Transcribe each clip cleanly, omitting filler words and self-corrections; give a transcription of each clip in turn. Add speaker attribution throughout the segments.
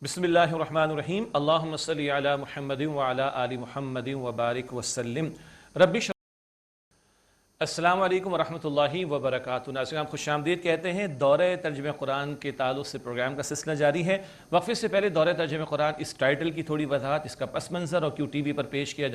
Speaker 1: بسم اللہ الرحمن الرحیم اللہم صلی علی محمد وعلی آل محمد وبارک وسلم رب اشرح۔ السلام علیکم ورحمۃ اللہ وبرکاتہ۔ ناظرین آپ خوش آمدید کہتے ہیں۔ دورہ ترجمہ قرآن کے تعلق سے پروگرام کا سلسلہ جاری ہے۔ وقفے سے پہلے دورہ ترجمہ قرآن اس ٹائٹل کی تھوڑی وضاحت، اس کا پس منظر اور کیوں ٹی وی پر پیش کیا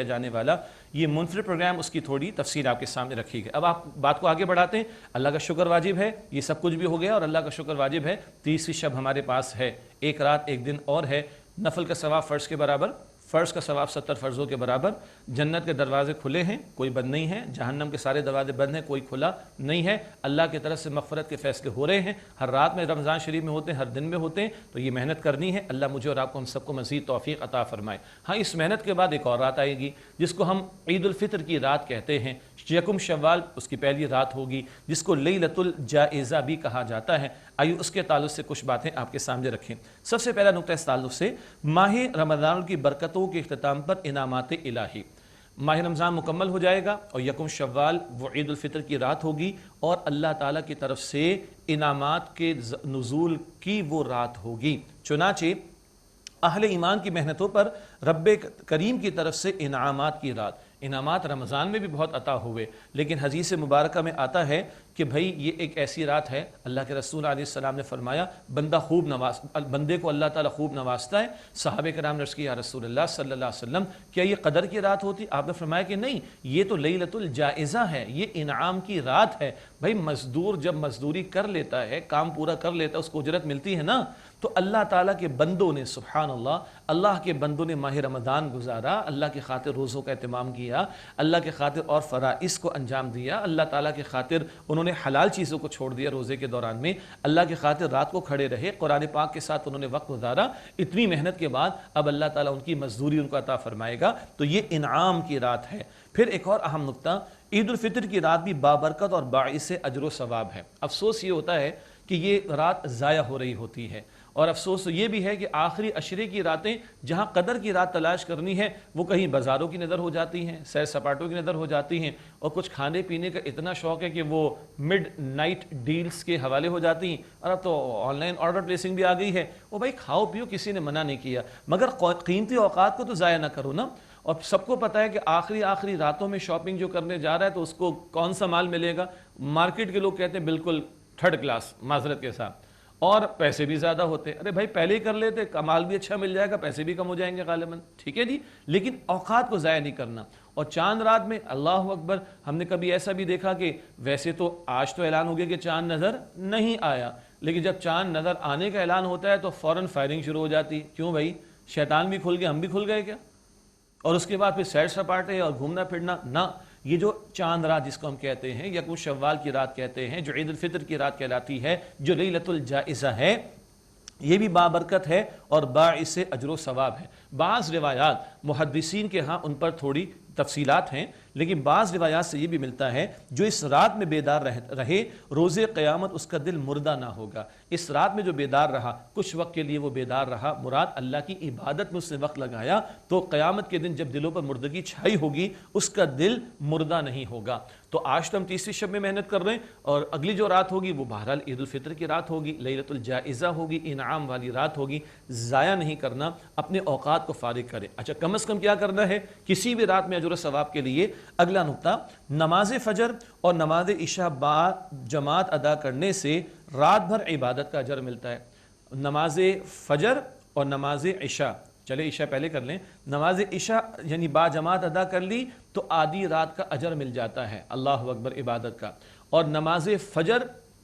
Speaker 1: جانے والا یہ منفرد پروگرام، اس کی تھوڑی تفصیل آپ کے سامنے رکھی گئی۔ اب آپ بات کو آگے بڑھاتے ہیں۔ اللہ کا شکر واجب ہے، یہ سب کچھ بھی ہو گیا اور اللہ کا شکر واجب ہے 30ویں شب ہمارے پاس ہے، ایک رات ایک دن اور ہے۔ نفل کا ثواب فرض کے برابر، فرض کا ثواب 70 فرضوں کے برابر۔ جنت کے دروازے کھلے ہیں، کوئی بند نہیں ہے۔ جہنم کے سارے دروازے بند ہیں، کوئی کھلا نہیں ہے۔ اللہ کی طرف سے مغفرت کے فیصلے ہو رہے ہیں، ہر رات میں رمضان شریف میں ہوتے ہیں، ہر دن میں ہوتے ہیں، تو یہ محنت کرنی ہے۔ اللہ مجھے اور آپ کو ہم سب کو مزید توفیق عطا فرمائے۔ ہاں، اس محنت کے بعد ایک اور رات آئے گی جس کو ہم عید الفطر کی رات کہتے ہیں۔ یکم شوال اس کی پہلی رات ہوگی جس کو لیلۃ الجائزہ بھی کہا جاتا ہے۔ آئیے اس کے تعلق سے کچھ باتیں آپ کے سامنے رکھیں۔ سب سے پہلا نقطہ اس تعلق سے ماہ رمضان کی برکتوں کے اختتام پر انعامات الہی۔ ماہ رمضان مکمل ہو جائے گا اور یکم شوال وہ عید الفطر کی رات ہوگی اور اللہ تعالیٰ کی طرف سے انعامات کے نزول کی وہ رات ہوگی۔ چنانچہ اہل ایمان کی محنتوں پر رب کریم کی طرف سے انعامات کی رات، انعامات رمضان میں بھی بہت عطا ہوئے، لیکن حدیث مبارکہ میں آتا ہے کہ بھائی یہ ایک ایسی رات ہے، اللہ کے رسول علیہ السلام نے فرمایا بندے کو اللہ تعالیٰ خوب نوازتا ہے۔ صحابہ کرام نے عرض کیا یا رسول اللہ صلی اللہ علیہ وسلم کیا یہ قدر کی رات ہوتی؟ آپ نے فرمایا کہ نہیں، یہ تو لیلۃ الجائزہ ہے، یہ انعام کی رات ہے۔ بھائی مزدور جب مزدوری کر لیتا ہے، کام پورا کر لیتا ہے، اس کو اجرت ملتی ہے نا، تو اللہ تعالیٰ کے بندوں نے سبحان اللہ کے بندوں نے ماہ رمضان گزارا، اللہ کی خاطر روزوں کا اہتمام کیا، اللہ کے خاطر اور فرائض کو انجام دیا، اللہ تعالیٰ کے خاطر انہوں نے حلال چیزوں کو چھوڑ دیا روزے کے دوران میں، اللہ کے خاطر رات کو کھڑے رہے، قرآن پاک کے ساتھ انہوں نے وقت گزارا۔ اتنی محنت کے بعد اب اللہ تعالیٰ ان کی مزدوری ان کو عطا فرمائے گا، تو یہ انعام کی رات ہے۔ پھر ایک اور اہم نقطہ، عید الفطر کی رات بھی بابرکت اور باعث اجر و ثواب ہے۔ افسوس یہ ہوتا ہے کہ یہ رات ضائع ہو رہی ہوتی ہے، اور افسوس یہ بھی ہے کہ آخری عشرے کی راتیں جہاں قدر کی رات تلاش کرنی ہے وہ کہیں بازاروں کی نظر ہو جاتی ہیں، سیر سپاٹوں کی نظر ہو جاتی ہیں، اور کچھ کھانے پینے کا اتنا شوق ہے کہ وہ مڈ نائٹ ڈیلز کے حوالے ہو جاتی ہیں، اور اب تو آن لائن آرڈر پلیسنگ بھی آ گئی ہے۔ وہ بھائی کھاؤ پیو، کسی نے منع نہیں کیا، مگر قیمتی اوقات کو تو ضائع نہ کرو نا۔ اور سب کو پتہ ہے کہ آخری راتوں میں شاپنگ جو کرنے جا رہا ہے تو اس کو کون سا مال ملے گا؟ مارکیٹ کے لوگ کہتے ہیں بالکل تھرڈ کلاس، معذرت کے ساتھ، اور پیسے بھی زیادہ ہوتے۔ ارے بھائی پہلے ہی کر لیتے، کمال بھی اچھا مل جائے گا، پیسے بھی کم ہو جائیں گے غالباً، ٹھیک ہے جی، لیکن اوقات کو ضائع نہیں کرنا۔ اور چاند رات میں اللہ اکبر، ہم نے کبھی ایسا بھی دیکھا کہ ویسے تو آج تو اعلان ہو گیا کہ چاند نظر نہیں آیا، لیکن جب چاند نظر آنے کا اعلان ہوتا ہے تو فوراً فائرنگ شروع ہو جاتی ہے۔ کیوں بھائی؟ شیطان بھی کھل گئے، ہم بھی کھل گئے کیا؟ اور اس کے بعد پھر سیر سپاٹے اور گھومنا پھرنا نہ۔ یہ جو چاند رات جس کو ہم کہتے ہیں، یکم شوال کی رات کہتے ہیں، جو عید الفطر کی رات کہلاتی ہے، جو لیلۃ الجائزہ ہے، یہ بھی بابرکت ہے اور باعث اجر و ثواب ہے۔ بعض روایات محدثین کے ہاں ان پر تھوڑی تفصیلات ہیں، لیکن بعض روایات سے یہ بھی ملتا ہے جو اس رات میں بیدار رہے، روز قیامت اس کا دل مردہ نہ ہوگا۔ اس رات میں جو بیدار رہا، کچھ وقت کے لیے وہ بیدار رہا، مراد اللہ کی عبادت میں اس نے وقت لگایا، تو قیامت کے دن جب دلوں پر مردگی چھائی ہوگی اس کا دل مردہ نہیں ہوگا۔ تو آج تو ہم 30ویں شب میں محنت کر رہے ہیں، اور اگلی جو رات ہوگی وہ بہرحال عید الفطر کی رات ہوگی، لیلۃ الجائزہ ہوگی، انعام والی رات ہوگی۔ ضائع نہیں کرنا، اپنے اوقات کو فارغ کرے۔ اچھا، کم از کم کیا کرنا ہے کسی بھی رات میں اجر و ثواب کے لیے؟ اگلا نقطہ، نماز فجر اور نماز عشاء با جماعت ادا کرنے سے رات بھر عبادت کا اجر ملتا ہے۔ نماز فجر اور نماز عشاء، چلے عشاء پہلے کر لیں، نماز عشاء یعنی با جماعت ادا کر لی تو آدھی رات کا اجر مل جاتا ہے، اللہ اکبر، عبادت کا۔ اور نماز فجر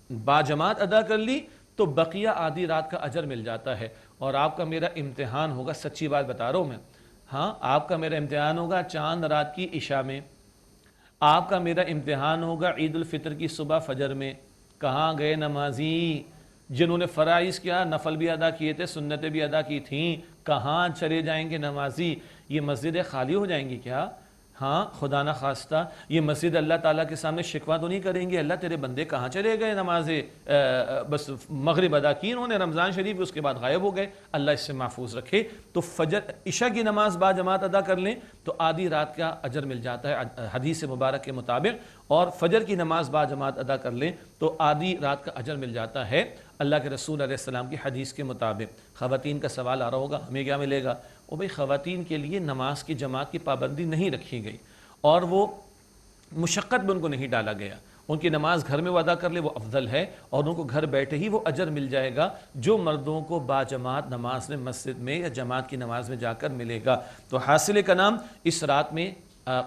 Speaker 1: با جماعت ادا کر لی تو بقیہ آدھی رات کا اجر مل جاتا ہے۔ اور آپ کا میرا امتحان ہوگا، سچی بات بتا رہا ہوں میں، ہاں آپ کا میرا امتحان ہوگا چاند رات کی عشاء میں، آپ کا میرا امتحان ہوگا عید الفطر کی صبح فجر میں۔ کہاں گئے نمازی جنہوں نے فرائض کیا، نفل بھی ادا کیے تھے، سنتیں بھی ادا کی تھیں؟ کہاں چلے جائیں گے نمازی؟ یہ مسجدیں خالی ہو جائیں گی کیا؟ ہاں خدا نہ خواستہ یہ مسجد اللہ تعالیٰ کے سامنے شکوہ تو نہیں کریں گے، اللہ تیرے بندے کہاں چلے گئے، نماز بس مغرب ادا کی انہوں نے رمضان شریف، اس کے بعد غائب ہو گئے، اللہ اس سے محفوظ رکھے۔ تو فجر عشاء کی نماز با جماعت ادا کر لیں تو آدھی رات کا اجر مل جاتا ہے حدیث مبارک کے مطابق، اور فجر کی نماز با جماعت ادا کر لیں تو آدھی رات کا اجر مل جاتا ہے۔ اللہ کے رسول علیہ السلام کی حدیث کے مطابق خواتین کا سوال آ رہا ہوگا ہمیں کیا ملے گا؟ وہ بھئی خواتین کے لیے نماز کی جماعت کی پابندی نہیں رکھی گئی اور وہ مشقت میں ان کو نہیں ڈالا گیا، ان کی نماز گھر میں وہ ادا کر لے وہ افضل ہے، اور ان کو گھر بیٹھے ہی وہ اجر مل جائے گا جو مردوں کو باجماعت نماز میں مسجد میں یا جماعت کی نماز میں جا کر ملے گا۔ تو حاصل کلام اس رات میں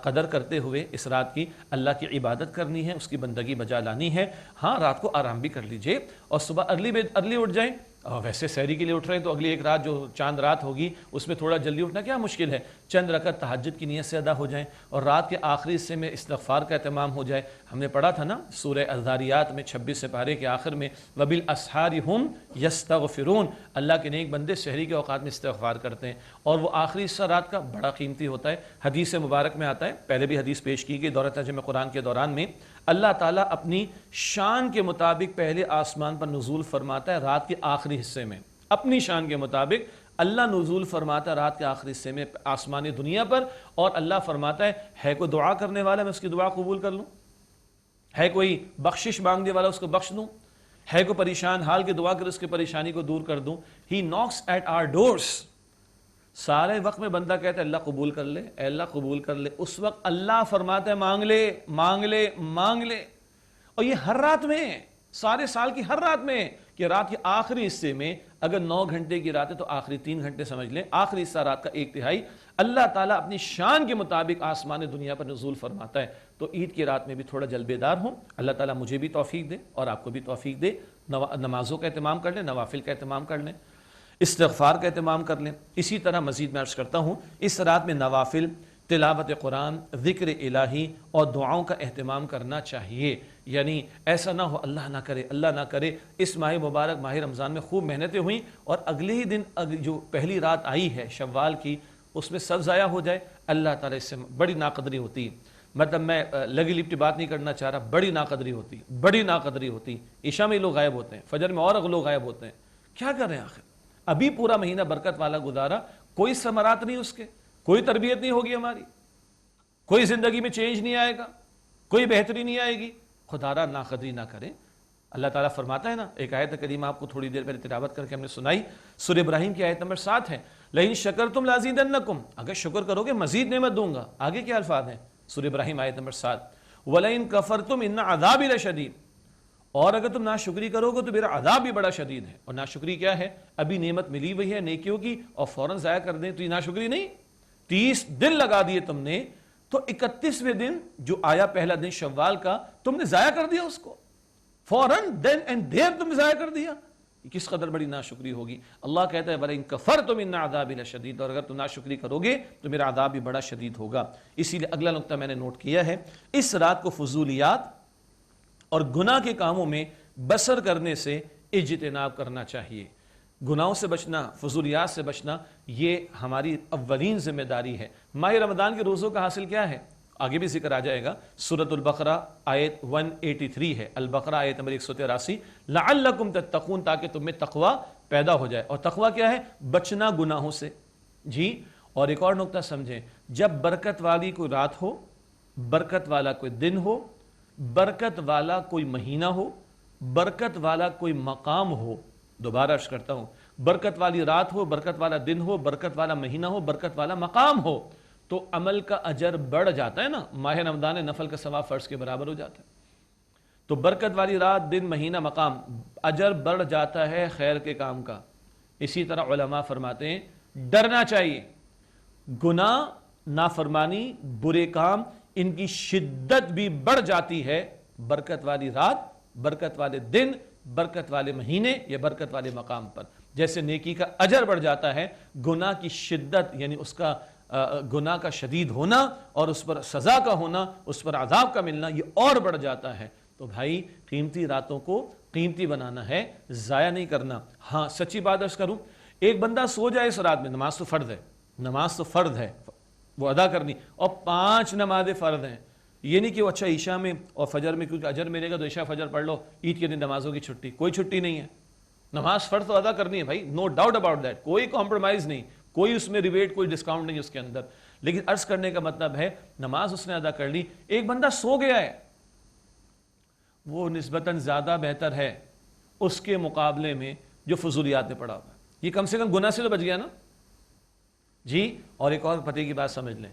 Speaker 1: قدر کرتے ہوئے اس رات کی اللہ کی عبادت کرنی ہے، اس کی بندگی بجا لانی ہے۔ ہاں رات کو آرام بھی کر لیجئے اور صبح ارلی اٹھ جائیں۔ ویسے سحری کے لیے اٹھ رہے ہیں تو اگلی ایک رات جو چاند رات ہوگی اس میں تھوڑا جلدی اٹھنا کیا مشکل ہے، چند رکعت تہجد کی نیت سے ادا ہو جائیں اور رات کے آخری حصے میں استغفار کا اہتمام ہو جائے۔ ہم نے پڑھا تھا نا سورہ الذاریات میں 26 سپارے کے آخر میں وَبِالْأَسْحَارِ هُمْ يَسْتَغْفِرُونَ، اللہ کے نیک بندے سحری کے اوقات میں استغفار کرتے ہیں، اور وہ آخری حصہ رات کا بڑا قیمتی ہوتا ہے۔ حدیث مبارک میں آتا ہے، پہلے بھی حدیث پیش کی گئی دورہ ترجمہ قرآن کے دوران میں، اللہ تعالیٰ اپنی شان کے مطابق پہلے آسمان پر نزول فرماتا ہے رات کے آخری حصے میں، اپنی شان کے مطابق اللہ نزول فرماتا ہے رات کے آخری حصے میں آسمان دنیا پر، اور اللہ فرماتا ہے کوئی دعا کرنے والا میں اس کی دعا قبول کر لوں، ہے کوئی بخشش مانگنے والا اس کو بخش دوں، ہے کوئی پریشان حال کی دعا کر اس کی پریشانی کو دور کر دوں۔ ہی ناکس ایٹ آر ڈورس، سارے وقت میں بندہ کہتا ہے اللہ قبول کر لے، اے اللہ قبول کر لے، اس وقت اللہ فرماتا ہے مانگ لے مانگ لے مانگ لے۔ اور یہ ہر رات میں، سارے سال کی ہر رات میں، کہ رات کے آخری حصے میں اگر 9 گھنٹے کی رات ہے تو آخری 3 گھنٹے سمجھ لیں، آخری حصہ رات کا 1/3 اللہ تعالیٰ اپنی شان کے مطابق آسمان دنیا پر نزول فرماتا ہے۔ تو عید کی رات میں بھی تھوڑا جلد بیدار ہوں، اللہ تعالیٰ مجھے بھی توفیق دے اور آپ کو بھی توفیق دے، نمازوں کا اہتمام کر لیں، نوافل کا اہتمام کر لیں، استغفار کا اہتمام کر لیں۔ اسی طرح مزید میں عرض کرتا ہوں اس رات میں نوافل، تلاوت قرآن، ذکر الہی اور دعاؤں کا اہتمام کرنا چاہیے۔ یعنی ایسا نہ ہو اللہ نہ کرے اس ماہ مبارک ماہ رمضان میں خوب محنتیں ہوئیں اور اگلے ہی دن جو پہلی رات آئی ہے شوال کی اس میں سب ضائع ہو جائے، اللہ تعالیٰ اس سے بڑی ناقدری ہوتی ہے۔ مطلب میں لگی لپٹی بات نہیں کرنا چاہ رہا، بڑی ناقدری ہوتی۔ عشاء میں لوگ غائب ہوتے ہیں، فجر میں اور لوگ غائب ہوتے ہیں، کیا کر رہے ہیں آخر؟ ابھی پورا مہینہ برکت والا گزارا، کوئی ثمرات نہیں اس کے، کوئی تربیت نہیں ہوگی ہماری، کوئی زندگی میں چینج نہیں آئے گا، کوئی بہتری نہیں آئے گی، خدا را ناقدری نہ کریں۔ اللہ تعالیٰ فرماتا ہے نا، ایک آیت کریمہ آپ کو تھوڑی دیر پہلے تلاوت کر کے ہم نے سنائی، سورہ ابراہیم کی آیت نمبر 7 ہے، لئن شکرتم لازیدنکم، اگر شکر کرو گے مزید نعمت دوں گا۔ آگے کیا الفاظ ہیں سورہ ابراہیم آیت نمبر 7، وَلَئِن كَفَرْتُمْ إِنَّ عَذَابِ لَشَدِيدٌ، اور اگر تم ناشکری کرو گے تو میرا عذاب بھی بڑا شدید ہے۔ اور ناشکری کیا ہے؟ ابھی نعمت ملی ہوئی ہے نیکیوں کی اور فوراً ضائع کر دیں تو یہ ناشکری نہیں۔ 30 دن لگا دیے تم نے تو 31ویں دن جو آیا پہلا دن شوال کا تم نے ضائع کر دیا، اس کو فوراً دین اینڈ دیر تم نے ضائع کر دیا، کس قدر بڑی ناشکری ہوگی۔ اللہ کہتا ہے وَلَئِن كَفَرْتُمْ إِنَّ عَذَابِ لَشَدِيدٌ، اور اگر تم ناشکری کرو گے تو میرا عذاب بھی بڑا شدید ہوگا۔ اسی لیے اگلا نقطہ میں نے نوٹ کیا ہے، اس رات کو فضولیات اور گناہ کے کاموں میں بسر کرنے سے اجتناب کرنا چاہیے۔ گناہوں سے بچنا، فضولیات سے بچنا، یہ ہماری اولین ذمہ داری ہے۔ ماہ رمضان کے روزوں کا حاصل کیا ہے؟ آگے بھی ذکر آ جائے گا، سورۃ البقرہ آیت 183 ہے، البقرہ آیت نمبر 183، لعلکم تتقون، تاکہ تم میں تقوی پیدا ہو جائے۔ اور تقوی کیا ہے؟ بچنا گناہوں سے۔ جی، اور ایک اور نقطہ سمجھیں، جب برکت والی کوئی رات ہو، برکت والا کوئی دن ہو، برکت والا کوئی مہینہ ہو، برکت والا کوئی مقام ہو، دوبارہ عرض کرتا ہوں، برکت والی رات ہو، برکت والا دن ہو، برکت والا مہینہ ہو، برکت والا مقام ہو، تو عمل کا اجر بڑھ جاتا ہے نا، ماہ رمضان نفل کا ثواب فرض کے برابر ہو جاتا ہے۔ تو برکت والی رات، دن، مہینہ، مقام، اجر بڑھ جاتا ہے خیر کے کام کا۔ اسی طرح علماء فرماتے ہیں ڈرنا چاہیے، گناہ، نافرمانی، برے کام، ان کی شدت بھی بڑھ جاتی ہے برکت والی رات، برکت والے دن، برکت والے مہینے یا برکت والے مقام پر۔ جیسے نیکی کا اجر بڑھ جاتا ہے، گناہ کی شدت یعنی اس کا گناہ کا شدید ہونا اور اس پر سزا کا ہونا، اس پر عذاب کا ملنا، یہ اور بڑھ جاتا ہے۔ تو بھائی قیمتی راتوں کو قیمتی بنانا ہے، ضائع نہیں کرنا۔ ہاں سچی بات عرض کروں، ایک بندہ سو جائے اس رات میں، نماز تو فرض ہے، نماز تو فرض ہے وہ ادا کرنی، اور 5 نمازیں فرض ہیں، یہ نہیں کہ وہ اچھا عشاء میں اور فجر میں کیونکہ اجر ملے گا تو عشاء فجر پڑھ لو، عید کے دن نمازوں کی چھٹی، کوئی چھٹی نہیں ہے۔ نماز فرض تو ادا کرنی ہے بھائی، نو ڈاؤٹ اباؤٹ دیٹ، کوئی کمپرومائز نہیں، کوئی اس میں ریبیٹ، کوئی ڈسکاؤنٹ نہیں اس کے اندر۔ لیکن عرض کرنے کا مطلب ہے نماز اس نے ادا کر لی، ایک بندہ سو گیا ہے، وہ نسبتاً زیادہ بہتر ہے اس کے مقابلے میں جو فضولیات میں پڑا ہوا ہے. یہ کم سے کم گناہ سے تو بچ گیا نا جی. اور ایک اور پتے کی بات سمجھ لیں,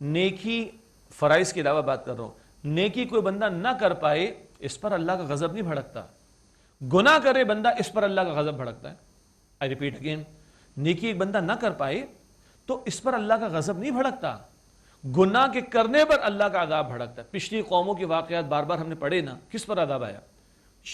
Speaker 1: نیکی فرائض کے علاوہ بات کر رہا ہوں, نیکی کوئی بندہ نہ کر پائے اس پر اللہ کا غضب نہیں بھڑکتا. گناہ کرے بندہ اس پر اللہ کا غضب بھڑکتا ہے. آئی ریپیٹ اگین, نیکی ایک بندہ نہ کر پائے تو اس پر اللہ کا غضب نہیں بھڑکتا, گناہ کے کرنے پر اللہ کا عذاب بھڑکتا ہے. پچھلی قوموں کے واقعات بار بار ہم نے پڑھے نا, کس پر عذاب آیا؟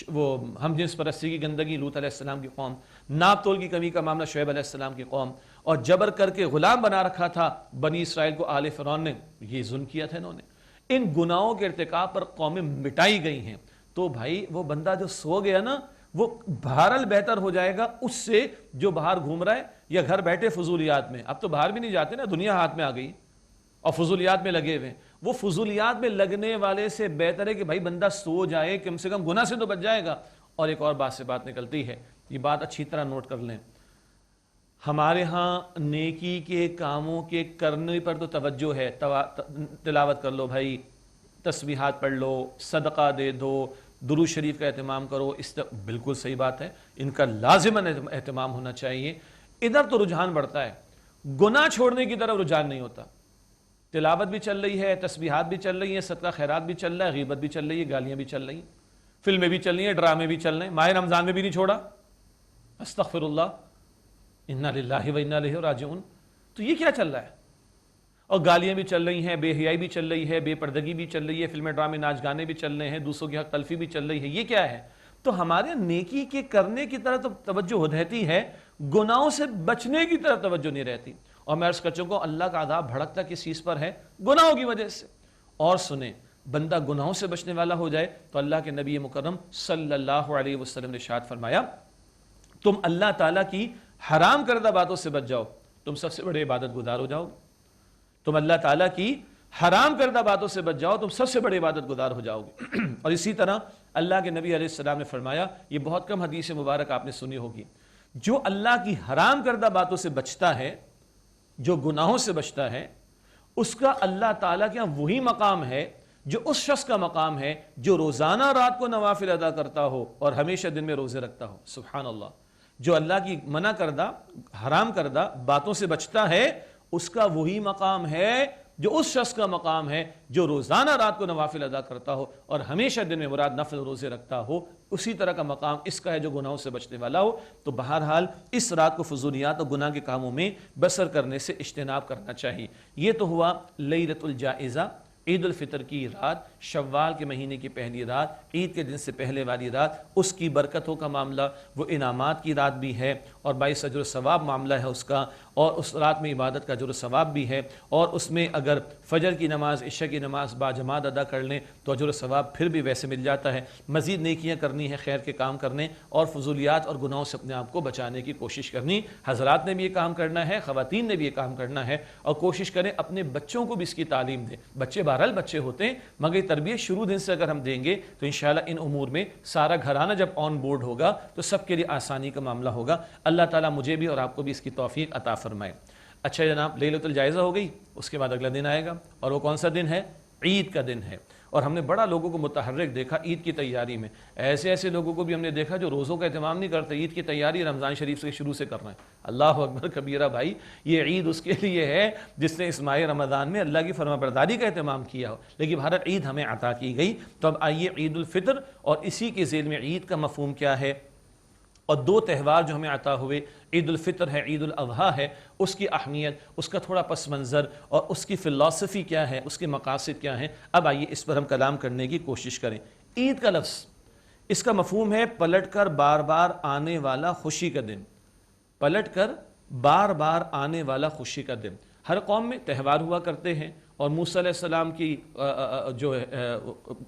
Speaker 1: وہ ہم جنس پرستی کی گندگی لوط علیہ السلام کی قوم, ناپ تول کی کمی کا معاملہ شعیب علیہ السلام کی قوم, اور جبر کر کے غلام بنا رکھا تھا بنی اسرائیل کو آل فرعون نے, یہ ظلم کیا تھا انہوں نے. ان گناہوں کے ارتکاب پر قومیں مٹائی گئی ہیں. تو بھائی وہ بندہ جو سو گیا نا وہ بہرحال بہتر ہو جائے گا اس سے جو باہر گھوم رہا ہے یا گھر بیٹھے فضولیات میں. اب تو باہر بھی نہیں جاتے نا, دنیا ہاتھ میں آ گئی اور فضولیات میں لگے ہوئے. وہ فضولیات میں لگنے والے سے بہتر ہے کہ بھائی بندہ سو جائے, کم سے کم گناہ سے تو بچ جائے گا. اور ایک اور بات سے بات نکلتی ہے, یہ بات اچھی طرح نوٹ کر لیں, ہمارے ہاں نیکی کے کاموں کے کرنے پر تو توجہ ہے. تلاوت کر لو بھائی, تسبیحات پڑھ لو, صدقہ دے دو, درود شریف کا اہتمام کرو, بالکل صحیح بات ہے, ان کا لازماً اہتمام ہونا چاہیے. ادھر تو رجحان بڑھتا ہے, گناہ چھوڑنے کی طرف رجحان نہیں ہوتا. تلاوت بھی چل رہی ہے, تسبیحات بھی چل رہی ہیں, صدقہ خیرات بھی چل رہا ہے, غیبت بھی چل رہی ہے, گالیاں بھی چل رہی ہیں, فلمیں بھی چل رہی ہیں, ڈرامے بھی چل رہے ہیں. ماہ رمضان میں بھی نہیں چھوڑا, استغفر اللہ, انا للہ و انا الیہ راجعون. تو یہ کیا چل رہا ہے؟ اور گالیاں بھی چل رہی ہیں, بے حیائی بھی چل رہی ہے, بے پردگی بھی چل رہی ہے, فلمیں ڈرامے ناچ گانے بھی چل رہے ہیں, دوسروں کی حق تلفی بھی چل رہی ہے. یہ کیا ہے؟ تو ہمارے نیکی کے کرنے کی طرف تو توجہ رہتی ہے, گناہوں سے بچنے کی طرف توجہ نہیں رہتی. اور میں عرض کر چکا ہوں, اللہ کا عذاب بھڑکتا کس چیز پر ہے؟ گناہوں کی وجہ سے. اور سنیں, بندہ گناہوں سے بچنے والا ہو جائے تو اللہ کے نبی مکرم صلی اللہ علیہ وسلم نے ارشاد فرمایا, تم اللہ تعالیٰ کی حرام کردہ باتوں سے بچ جاؤ, تم سب سے بڑے عبادت گزار ہو جاؤ گے. تم اللہ تعالیٰ کی حرام کردہ باتوں سے بچ جاؤ, تم سب سے بڑے عبادت گزار ہو جاؤ گے. اور اسی طرح اللہ کے نبی علیہ السلام نے فرمایا, یہ بہت کم حدیث مبارک آپ نے سنی ہوگی, جو اللہ کی حرام کردہ باتوں سے بچتا ہے, جو گناہوں سے بچتا ہے, اس کا اللہ تعالیٰ کے یہاں وہی مقام ہے جو اس شخص کا مقام ہے جو روزانہ رات کو نوافل ادا کرتا ہو اور ہمیشہ دن میں روزے رکھتا ہو. سبحان اللہ. جو اللہ کی منع کردہ حرام کردہ باتوں سے بچتا ہے, اس کا وہی مقام ہے جو اس شخص کا مقام ہے جو روزانہ رات کو نوافل ادا کرتا ہو اور ہمیشہ دن میں مراد نفل روزے رکھتا ہو. اسی طرح کا مقام اس کا ہے جو گناہوں سے بچنے والا ہو. تو بہرحال اس رات کو فضولیات اور گناہ کے کاموں میں بسر کرنے سے اجتناب کرنا چاہیے. یہ تو ہوا لیلۃ الجائزہ, عید الفطر کی رات, شوال کے مہینے کی پہلی رات, عید کے دن سے پہلے والی رات, اس کی برکتوں کا معاملہ, وہ انعامات کی رات بھی ہے اور باعث اجر و ثواب معاملہ ہے اس کا, اور اس رات میں عبادت کا اجر و ثواب بھی ہے. اور اس میں اگر فجر کی نماز, عشاء کی نماز باجماعت ادا کر لیں تو اجر و ثواب پھر بھی ویسے مل جاتا ہے. مزید نیکیاں کرنی ہے, خیر کے کام کرنے اور فضولیات اور گناہوں سے اپنے آپ کو بچانے کی کوشش کرنی. حضرات نے بھی یہ کام کرنا ہے, خواتین نے بھی یہ کام کرنا ہے, اور کوشش کریں اپنے بچوں کو بھی اس کی تعلیم دیں. بچے بہرحال بچے ہوتے ہیں, مگر تربیت شروع دن سے اگر ہم دیں گے تو انشاءاللہ ان امور میں سارا گھرانہ جب آن بورڈ ہوگا تو سب کے لیے آسانی کا معاملہ ہوگا. اللہ تعالیٰ مجھے بھی اور آپ کو بھی اس کی توفیق عطا فرمائے. اچھا جناب, لیلۃ الجائزہ ہو گئی, اس کے بعد اگلا دن آئے گا, اور وہ کون سا دن ہے؟ عید کا دن ہے. اور ہم نے بڑا لوگوں کو متحرک دیکھا عید کی تیاری میں. ایسے لوگوں کو بھی ہم نے دیکھا جو روزوں کا اہتمام نہیں کرتے, عید کی تیاری رمضان شریف سے شروع سے کر رہے ہیں. اللہ اکبر کبیرہ بھائی, یہ عید اس کے لیے ہے جس نے اس ماہ رمضان میں اللہ کی فرمانبرداری کا اہتمام کیا ہو, لیکن بھارت عید ہمیں عطا کی گئی. تو اب آئیے عید الفطر اور اسی کے ذیل میں عید کا مفہوم کیا ہے, اور دو تہوار جو ہمیں عطا ہوئے, عید الفطر ہے, عید الاضحیٰ ہے, اس کی اہمیت, اس کا تھوڑا پس منظر اور اس کی فلسفی کیا ہے, اس کے مقاصد کیا ہیں. اب آئیے اس پر ہم کلام کرنے کی کوشش کریں. عید کا لفظ, اس کا مفہوم ہے پلٹ کر بار بار آنے والا خوشی کا دن. پلٹ کر بار بار آنے والا خوشی کا دن. ہر قوم میں تہوار ہوا کرتے ہیں, اور موسیٰ علیہ السلام کی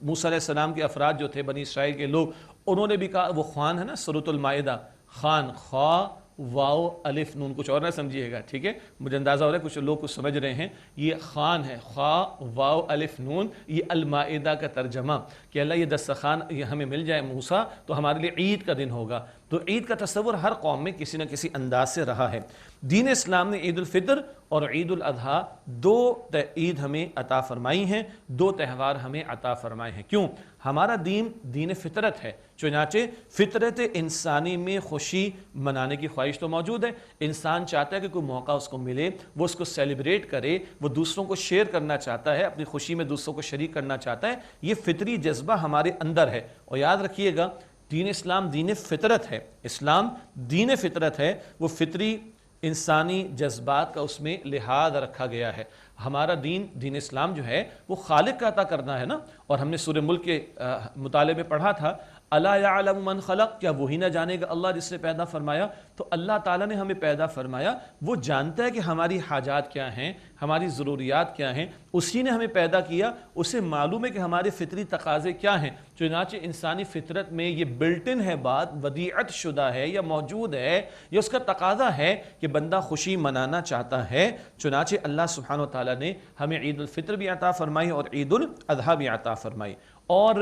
Speaker 1: موسیٰ علیہ السلام کے افراد جو تھے بنی اسرائیل کے لوگ, انہوں نے بھی کہا, وہ خوان ہے نا سورۃ المائدہ, خوان, خا واو الف نون, کچھ اور نہ سمجھیے گا, ٹھیک ہے, مجھے اندازہ ہو رہا ہے کچھ لوگ کچھ سمجھ رہے ہیں. یہ خوان ہے, خا واو الف نون, یہ المائدہ کا ترجمہ کہ اللہ یہ دسترخوان یہ ہمیں مل جائے موسیٰ تو ہمارے لیے عید کا دن ہوگا. تو عید کا تصور ہر قوم میں کسی نہ کسی انداز سے رہا ہے۔ دین اسلام نے عید الفطر اور عید الاضحیٰ دو عید ہمیں عطا فرمائی ہیں، دو تہوار ہمیں عطا فرمائے ہیں۔ کیوں؟ ہمارا دین فطرت ہے، چنانچہ فطرت انسانی میں خوشی منانے کی خواہش تو موجود ہے۔ انسان چاہتا ہے کہ کوئی موقع اس کو ملے، وہ اس کو سیلیبریٹ کرے، وہ دوسروں کو شیئر کرنا چاہتا ہے، اپنی خوشی میں دوسروں کو شریک کرنا چاہتا ہے۔ یہ فطری جذبہ ہمارے اندر ہے، اور یاد رکھیے گا دین اسلام دین فطرت ہے، اسلام دین فطرت ہے، وہ فطری انسانی جذبات کا اس میں لحاظ رکھا گیا ہے۔ ہمارا دین اسلام جو ہے وہ خالق کا عطا کرنا ہے نا، اور ہم نے سورہ ملک کے مطالعے میں پڑھا تھا الا یعلم من خلق، کیا وہی نہ جانے گا اللہ جس نے پیدا فرمایا؟ تو اللہ تعالیٰ نے ہمیں پیدا فرمایا، وہ جانتا ہے کہ ہماری حاجات کیا ہیں، ہماری ضروریات کیا ہیں، اسی نے ہمیں پیدا کیا، اسے معلوم ہے کہ ہمارے فطری تقاضے کیا ہیں۔ چنانچہ انسانی فطرت میں یہ بلٹ ان ہے، بات ودیعت شدہ ہے یا موجود ہے، یہ اس کا تقاضا ہے کہ بندہ خوشی منانا چاہتا ہے۔ چنانچہ اللہ سبحانہ و تعالیٰ نے ہمیں عید الفطر بھی عطا فرمائی اور عید الاضحیٰ بھی عطا فرمائی۔ اور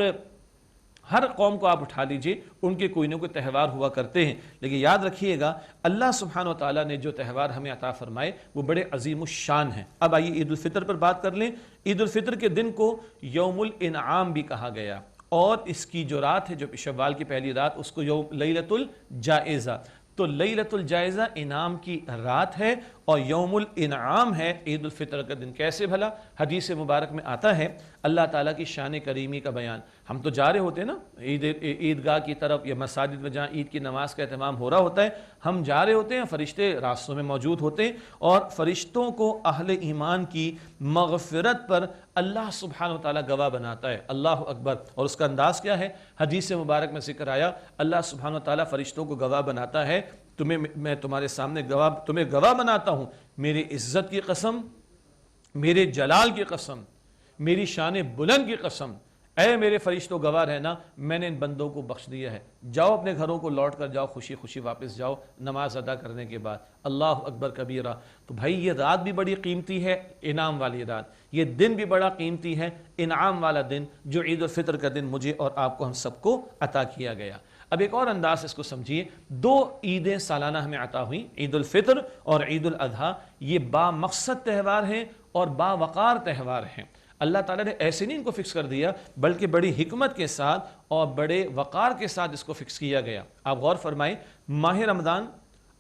Speaker 1: ہر قوم کو آپ اٹھا لیجئے، ان کے کوئی نہ کوئی تہوار ہوا کرتے ہیں، لیکن یاد رکھیے گا اللہ سبحانہ و تعالیٰ نے جو تہوار ہمیں عطا فرمائے وہ بڑے عظیم الشان ہیں۔ اب آئیے عید الفطر پر بات کر لیں۔ عید الفطر کے دن کو یوم الانعام بھی کہا گیا، اور اس کی جو رات ہے، جو شوال کی پہلی رات، اس کو لیلۃ الجائزہ۔ تو لیلۃ الجائزہ انعام کی رات ہے، اور یوم الانعام ہے عید الفطر کا دن۔ کیسے بھلا؟ حدیث مبارک میں آتا ہے اللہ تعالیٰ کی شان کریمی کا بیان۔ ہم تو جا رہے ہوتے ہیں نا عیدگاہ کی طرف یا مساجد میں جہاں عید کی نماز کا اہتمام ہو رہا ہوتا ہے، ہم جا رہے ہوتے ہیں، فرشتے راستوں میں موجود ہوتے ہیں، اور فرشتوں کو اہل ایمان کی مغفرت پر اللہ سبحانہ وتعالیٰ گواہ بناتا ہے۔ اللہ اکبر! اور اس کا انداز کیا ہے؟ حدیث مبارک میں ذکر آیا اللہ سبحانہ وتعالیٰ فرشتوں کو گواہ بناتا ہے، میں تمہارے سامنے تمہیں گواہ بناتا ہوں، میری عزت کی قسم، میرے جلال کی قسم، میری شان بلند کی قسم، اے میرے فرشتوں گواہ رہنا، میں نے ان بندوں کو بخش دیا ہے، جاؤ اپنے گھروں کو لوٹ کر جاؤ، خوشی خوشی واپس جاؤ نماز ادا کرنے کے بعد۔ اللہ اکبر کبیرہ! تو بھائی یہ رات بھی بڑی قیمتی ہے، انعام والی رات، یہ دن بھی بڑا قیمتی ہے، انعام والا دن، جو عید الفطر کا دن مجھے اور آپ کو، ہم سب کو عطا کیا گیا۔ اب ایک اور انداز اس کو سمجھیے، دو عیدیں سالانہ ہمیں عطا ہوئیں، عید الفطر اور عید الاضحیٰ، یہ با مقصد تہوار ہیں اور با وقار تہوار ہیں۔ اللہ تعالیٰ نے ایسے نہیں ان کو فکس کر دیا، بلکہ بڑی حکمت کے ساتھ اور بڑے وقار کے ساتھ اس کو فکس کیا گیا۔ آپ غور فرمائیں، ماہ رمضان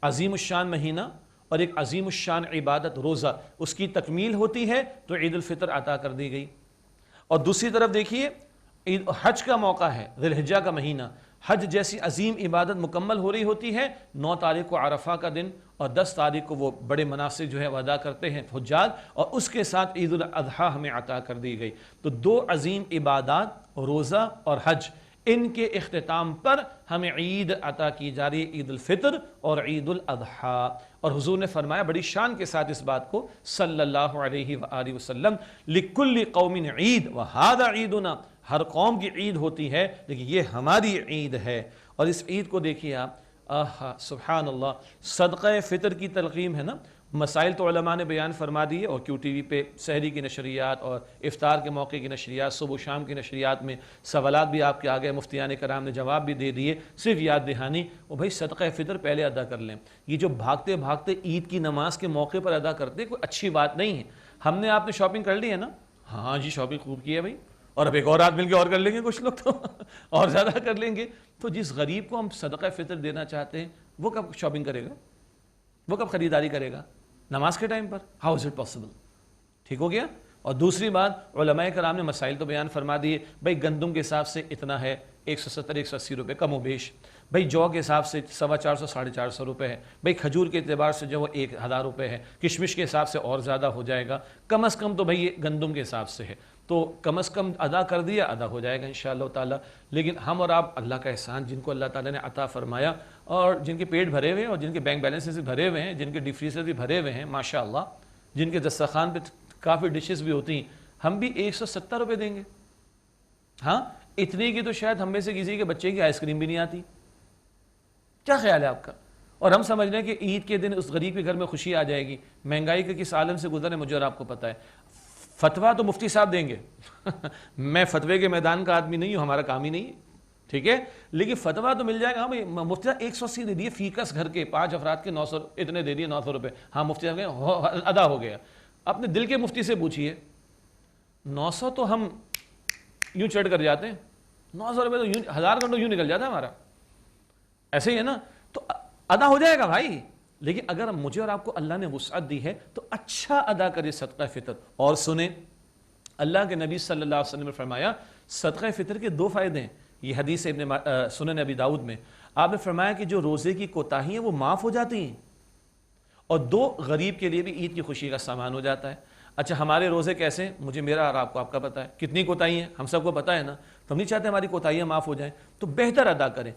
Speaker 1: عظیم الشان مہینہ اور ایک عظیم الشان عبادت روزہ، اس کی تکمیل ہوتی ہے تو عید الفطر عطا کر دی گئی۔ اور دوسری طرف دیکھیے حج کا موقع ہے، ذی الحجہ کا مہینہ، حج جیسی عظیم عبادت مکمل ہو رہی ہوتی ہے، 9 تاریخ کو عرفہ کا دن اور 10 تاریخ کو وہ بڑے مناسک جو ہے وہ ادا کرتے ہیں حجاج، اور اس کے ساتھ عید الاضحیٰ ہمیں عطا کر دی گئی۔ تو دو عظیم عبادات، روزہ اور حج، ان کے اختتام پر ہمیں عید عطا کی جا رہی ہے، عید الفطر اور عید الاضحیٰ۔ اور حضور نے فرمایا بڑی شان کے ساتھ اس بات کو صلی اللہ علیہ وآلہ وسلم، لِكُلِّ قَوْمٍ عید وَهَذَا عِيدُنَا، ہر قوم کی عید ہوتی ہے لیکن یہ ہماری عید ہے۔ اور اس عید کو دیکھیے آپ، سبحان اللہ، صدقہ فطر کی تلقیم ہے نا، مسائل تو علماء نے بیان فرما دیے، اور کیو ٹی وی پہ سحری کی نشریات اور افطار کے موقع کی نشریات، صبح و شام کی نشریات میں سوالات بھی آپ کے آگئے، مفتیان کرام نے جواب بھی دے دیے۔ صرف یاد دہانی، وہ بھائی صدقہ فطر پہلے ادا کر لیں، یہ جو بھاگتے بھاگتے عید کی نماز کے موقع پر ادا کرتے کوئی اچھی بات نہیں ہے۔ ہم نے آپ نے شاپنگ کر لی ہے نا؟ ہاں جی شاپنگ خوب کی ہے بھائی، اور اب ایک اور رات مل کے اور کر لیں گے، کچھ لوگ تو اور زیادہ کر لیں گے۔ تو جس غریب کو ہم صدقہ فطر دینا چاہتے ہیں وہ کب شاپنگ کرے گا؟ وہ کب خریداری کرے گا؟ نماز کے time per? How is it possible? ٹھیک ہو گیا۔ اور دوسری بات، علماء کرام نے مسائل تو بیان فرما دیے، بھائی گندم کے حساب سے اتنا ہے، 170-180 روپے کم و بیش، بھائی جو کے حساب سے 450-450 روپے ہے، بھائی کھجور کے اعتبار سے جو وہ 1000 روپے ہے، کشمش کے حساب سے اور زیادہ ہو جائے گا، کم از کم تو بھائی یہ گندم کے حساب سے ہے، تو کم از کم ادا کر دیا، ادا ہو جائے گا انشاءاللہ تعالی۔ لیکن ہم اور آپ اللہ کا احسان، جن کو اللہ تعالیٰ نے عطا فرمایا اور جن کے پیٹ بھرے ہوئے ہیں اور جن کے بینک بیلنس بھی بھرے ہوئے ہیں، جن کے ڈی فریزر بھی بھرے ہوئے ہیں ماشاءاللہ، جن کے دسترخوان پہ کافی ڈشز بھی ہوتی ہیں، ہم بھی 170 روپے دیں گے؟ ہاں اتنے کی تو شاید ہم میں سے کسی کے بچے کی آئس کریم بھی نہیں آتی۔ کیا خیال ہے آپ کا؟ اور ہم سمجھ رہے ہیں کہ عید کے دن اس غریب کے گھر میں خوشی آ جائے گی۔ مہنگائی کے کس عالم سے گزرے مجھے اور آپ کو پتہ ہے۔ فتویٰ تو مفتی صاحب دیں گے میں فتوے کے میدان کا آدمی نہیں ہوں، ہمارا کام ہی نہیں ہے، ٹھیک ہے، لیکن فتویٰ تو مل جائے گا. ہاں بھائی مفتی صاحب 180 دے دیے فی کس گھر کے 5 افراد کے 900 اتنے دے دیے 900 روپے. ہاں مفتی صاحب ادا ہو گیا. اپنے دل کے مفتی سے پوچھیے 900 تو ہم یوں چڑھ کر جاتے ہیں, 900 روپے تو یوں 1000 گھنٹوں یوں نکل جاتا ہے ہمارا, ایسے ہی ہے نا, تو ادا ہو جائے گا بھائی. لیکن اگر مجھے اور آپ کو اللہ نے وسعت دی ہے تو اچھا ادا کرے صدقہ فطر. اور سنیں اللہ کے نبی صلی اللہ علیہ وسلم نے فرمایا صدقہ فطر کے 2 فائدے ہیں. یہ حدیث ابن سنن ابی داؤد میں آپ نے فرمایا کہ جو روزے کی کوتاہی ہیں وہ معاف ہو جاتی ہیں, اور 2 غریب کے لیے بھی عید کی خوشی کا سامان ہو جاتا ہے. اچھا ہمارے روزے کیسے ہیں, مجھے میرا اور آپ کو آپ کا پتہ ہے کتنی کوتاہی ہیں, ہم سب کو پتہ ہے نا. تو ہم نہیں چاہتے ہماری کوتاہیاں معاف ہو جائیں, تو بہتر ادا کریں,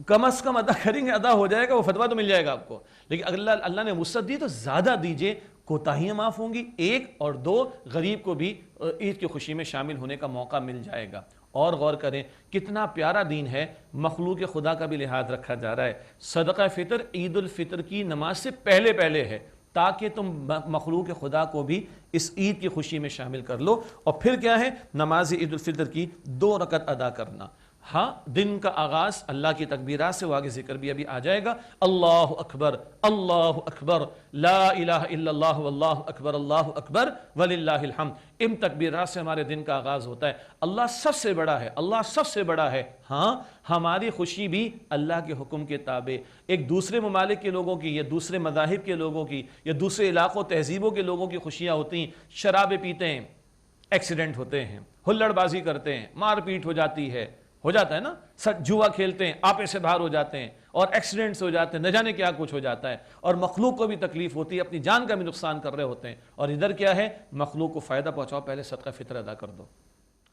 Speaker 1: کم از کم ادا کریں گے ادا ہو جائے گا, وہ فتویٰ تو مل جائے گا آپ کو. لیکن اگر اللہ نے وسعت دی تو زیادہ دیجئے, کوتاہیاں معاف ہوں گی 1, اور 2 غریب کو بھی عید کی خوشی میں شامل ہونے کا موقع مل جائے گا. اور غور کریں کتنا پیارا دین ہے, مخلوق خدا کا بھی لحاظ رکھا جا رہا ہے. صدقہ فطر عید الفطر کی نماز سے پہلے ہے, تاکہ تم مخلوق خدا کو بھی اس عید کی خوشی میں شامل کر لو. اور پھر کیا ہے, نماز عید الفطر کی 2 رکعت ادا کرنا. ہاں دن کا آغاز اللہ کی تکبیرات سے, وہ آگے ذکر بھی ابھی آ جائے گا. اللہ اکبر لا الہ الا اللہ واللہ اکبر وللہ الحمد. ان تکبیرات سے ہمارے دن کا آغاز ہوتا ہے. اللہ سب سے بڑا ہے, اللہ سب سے بڑا ہے. ہاں ہماری خوشی بھی اللہ کے حکم کے تابع. ایک دوسرے ممالک کے لوگوں کی یا دوسرے مذاہب کے لوگوں کی یا دوسرے علاقوں تہذیبوں کے لوگوں کی خوشیاں ہوتی ہیں. شرابیں پیتے ہیں, ایکسیڈنٹ ہوتے ہیں, ہلڑ بازی کرتے ہیں, مار پیٹ ہو جاتی ہے, ہو جاتا ہے نا, جوا کھیلتے ہیں آپے سے باہر ہو جاتے ہیں, اور ایکسیڈنٹس ہو جاتے ہیں, نہ جانے کیا کچھ ہو جاتا ہے, اور مخلوق کو بھی تکلیف ہوتی ہے, اپنی جان کا بھی نقصان کر رہے ہوتے ہیں. اور ادھر کیا ہے, مخلوق کو فائدہ پہنچاؤ, پہلے صدقہ فطر ادا کر دو.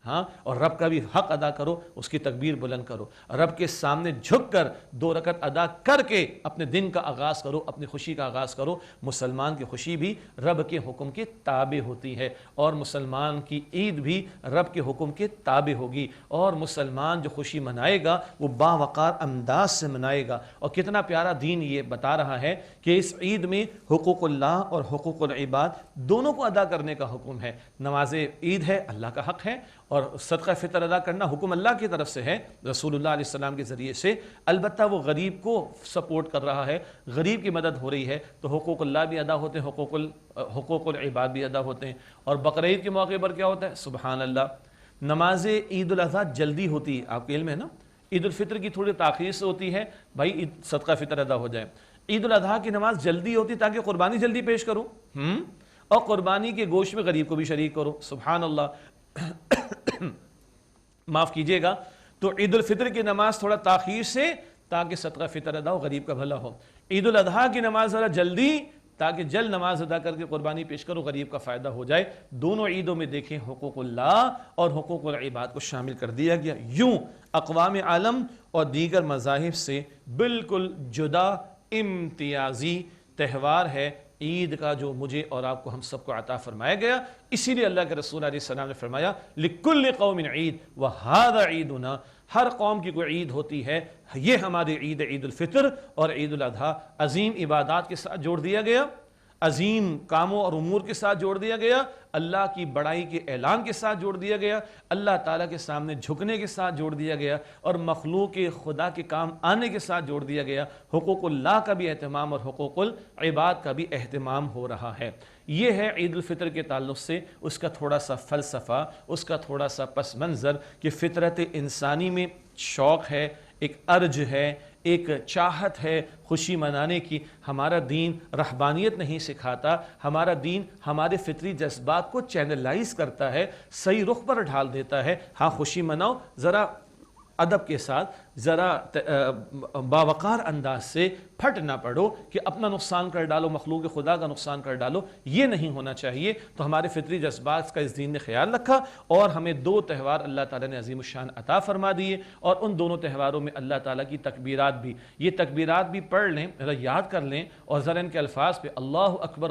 Speaker 1: ہاں, اور رب کا بھی حق ادا کرو, اس کی تکبیر بلند کرو, رب کے سامنے جھک کر 2 رکعت ادا کر کے اپنے دن کا آغاز کرو, اپنی خوشی کا آغاز کرو. مسلمان کی خوشی بھی رب کے حکم کے تابع ہوتی ہے, اور مسلمان کی عید بھی رب کے حکم کے تابع ہوگی. اور مسلمان جو خوشی منائے گا وہ باوقار انداز سے منائے گا. اور کتنا پیارا دین یہ بتا رہا ہے کہ اس عید میں حقوق اللہ اور حقوق العباد دونوں کو ادا کرنے کا حکم ہے. نماز عید ہے, اللہ کا حق ہے, اور صدقہ فطر ادا کرنا حکم اللہ کی طرف سے ہے, رسول اللہ علیہ السلام کے ذریعے سے. البتہ وہ غریب کو سپورٹ کر رہا ہے, غریب کی مدد ہو رہی ہے, تو حقوق اللہ بھی ادا ہوتے ہیں, حقوق العباد بھی ادا ہوتے ہیں. اور بقرعید کے موقع پر کیا ہوتا ہے, سبحان اللہ, نماز عید الاضحیٰ جلدی ہوتی ہے, آپ کے علم ہے نا. عید الفطر کی تھوڑی تاخیر سے ہوتی ہے, بھائی صدقہ فطر ادا ہو جائے. عید الاضحیٰ کی نماز جلدی ہوتی تاکہ قربانی جلدی پیش کرو, اور قربانی کے گوشت میں غریب کو بھی شریک کرو. سبحان اللہ, معاف کیجئے گا, تو عید الفطر کی نماز تھوڑا تاخیر سے تاکہ صدقہ فطر ادا ہو, غریب کا بھلا ہو. عید الاضحیٰ کی نماز ذرا جلدی تاکہ جلد نماز ادا کر کے قربانی پیش کرو, غریب کا فائدہ ہو جائے. دونوں عیدوں میں دیکھیں حقوق اللہ اور حقوق العباد کو شامل کر دیا گیا. یوں اقوام عالم اور دیگر مذاہب سے بالکل جدا امتیازی تہوار ہے عید کا, جو مجھے اور آپ کو ہم سب کو عطا فرمایا گیا. اسی لیے اللہ کے رسول علیہ السلام نے فرمایا لِكُلِّ قَوْمٍ عید وَهَذَا عِيدُنَا, ہر قوم کی کوئی عید ہوتی ہے, یہ ہماری عید عید الفطر اور عید الاضحیٰ. عظیم عبادات کے ساتھ جوڑ دیا گیا, عظیم کاموں اور امور کے ساتھ جوڑ دیا گیا, اللہ کی بڑائی کے اعلان کے ساتھ جوڑ دیا گیا, اللہ تعالیٰ کے سامنے جھکنے کے ساتھ جوڑ دیا گیا, اور مخلوق خدا کے کام آنے کے ساتھ جوڑ دیا گیا. حقوق اللہ کا بھی اہتمام اور حقوق العباد کا بھی اہتمام ہو رہا ہے. یہ ہے عید الفطر کے تعلق سے اس کا تھوڑا سا فلسفہ, اس کا تھوڑا سا پس منظر, کہ فطرت انسانی میں شوق ہے, ایک ارج ہے, ایک چاہت ہے خوشی منانے کی. ہمارا دین رہبانیت نہیں سکھاتا, ہمارا دین ہمارے فطری جذبات کو چینلائز کرتا ہے, صحیح رخ پر ڈھال دیتا ہے. ہاں خوشی مناؤ, ذرا ادب کے ساتھ, ذرا باوقار انداز سے, پھٹ نہ پڑو کہ اپنا نقصان کر ڈالو, مخلوق خدا کا نقصان کر ڈالو, یہ نہیں ہونا چاہیے. تو ہمارے فطری جذبات کا اس دین نے خیال رکھا, اور ہمیں 2 تہوار اللہ تعالیٰ نے عظیم الشان عطا فرما دیے. اور ان دونوں تہواروں میں اللہ تعالیٰ کی تکبیرات بھی, یہ تکبیرات بھی پڑھ لیں, ذرا یاد کر لیں, اور ذرا ان کے الفاظ پہ اللہ اکبر,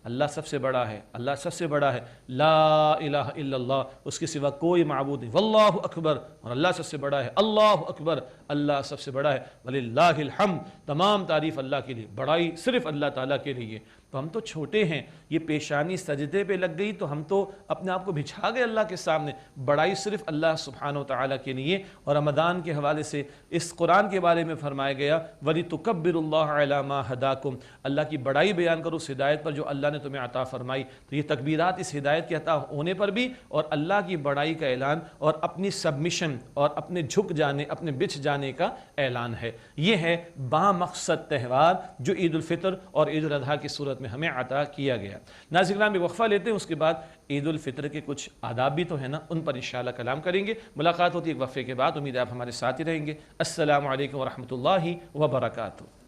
Speaker 1: اللہ سب سے بڑا ہے, اللہ سب سے بڑا ہے, لا الہ الا اللہ, اس کے سوا کوئی معبود نہیں, واللہ اکبر, اور اللہ سب سے بڑا ہے, اللہ اکبر, اللہ سب سے بڑا ہے, وللہ الحمد, تمام تعریف اللہ کے لیے, بڑائی صرف اللہ تعالیٰ کے لیے. تو ہم تو چھوٹے ہیں، یہ پیشانی سجدے پہ لگ گئی تو ہم تو اپنے آپ کو بچھا گئے اللہ کے سامنے۔ بڑائی صرف اللہ سبحانہ و تعالیٰ کے لیے۔ اور رمضان کے حوالے سے اس قرآن کے بارے میں فرمایا گیا وَلِتُكَبِّرُوا اللَّهَ عَلَى مَا هَدَاكُمْ، اللہ کی بڑائی بیان کرو اس ہدایت پر جو اللہ نے تمہیں عطا فرمائی۔ تو یہ تکبیرات اس ہدایت کے عطا ہونے پر بھی اور اللہ کی بڑائی کا اعلان اور اپنی سبمیشن اور اپنے جھک جانے، اپنے بچھ جانے کا اعلان ہے۔ یہ ہے بامقصد تہوار جو عید الفطر اور عید الاضحیٰ کی صورت میں ہمیں عطا کیا گیا۔ ناظرین کرام، وقفہ لیتے ہیں، اس کے بعد عید الفطر کے کچھ آداب بھی تو ہیں نا، ان پر انشاءاللہ کلام کریں گے۔ ملاقات ہوتی ہے ایک وقفے کے بعد، امید ہے آپ ہمارے ساتھ ہی رہیں گے۔ السلام علیکم ورحمۃ اللہ وبرکاتہ۔